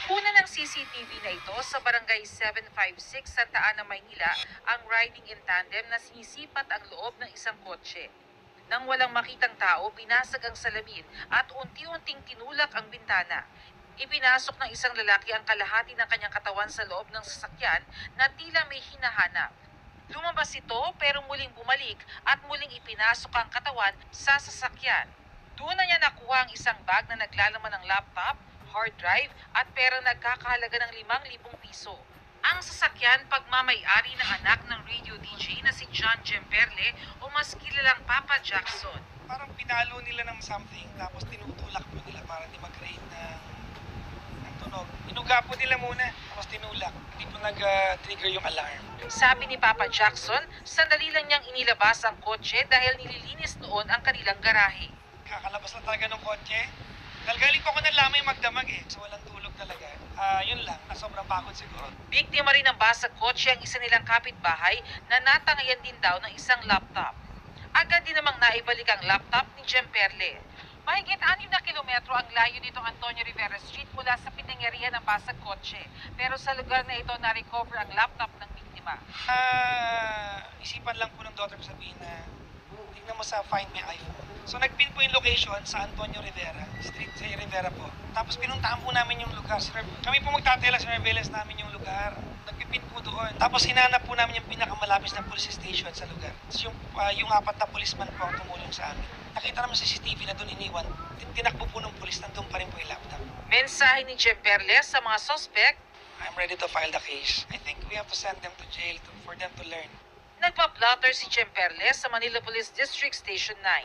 Kuna ng CCTV na ito sa Barangay 756 Santa Ana, Maynila ang riding in tandem na sinisipat ang loob ng isang kotse. Nang walang makitang tao, binasag ang salamin at unti-unting tinulak ang bintana. Ipinasok ng isang lalaki ang kalahati ng kanyang katawan sa loob ng sasakyan na tila may hinahanap. Lumabas ito pero muling bumalik at muling ipinasok ang katawan sa sasakyan. Doon na niya nakuha ang isang bag na naglalaman ng laptop, hard drive at perang nagkakahalaga ng 5,000 piso. Ang sasakyan pagmamay-ari ng anak ng radio DJ na si John Gemperle o mas kilalang Papa Jackson. Parang pinalo nila ng something tapos tinutulak po nila para di mag-create ng tunog. Inuga po nila muna tapos tinulak. Hindi po nag-trigger yung alarm. Sabi ni Papa Jackson, sandali lang niyang inilabas ang kotse dahil nililinis noon ang kanilang garahe. Kakalabas na talaga ng kotse. Galing po ako ng lamay magdamag so walang tulog talaga. Yun lang, na sobrang pagod siguro. Biktima rin ng basag kotse ang isa nilang kapitbahay na natangayan din daw ng isang laptop. Agad din namang naibalik ang laptop ni Gemperle. Mahigit 6 na kilometro ang layo nitong Antonio Rivera Street mula sa pinangyarihan ng basag kotse. Pero sa lugar na ito na-recover ang laptop ng biktima. Isipan lang po ng daughter ko sabihin na tingnan mo sa Find My iPhone. So nagpin po yung location sa Antonio Rivera, street sa Rivera po. Tapos pinuntahan po namin yung lugar. Kami po magtatela sa surveillance namin yung lugar. Nagpipin po doon. Tapos hinanap po namin yung pinakamalapit na police station sa lugar. Tapos yung 4 na policeman po ang tumulong sa amin. Nakita naman sa CCTV na doon iniwan. Tinakbo po ng police, nandun pa rin po yung laptop. Mensahe ni Gemperle sa mga sospek, I'm ready to file the case. I think we have to send them to jail for them to learn. nagpa-plotter si Gemperle sa Manila Police District Station 9.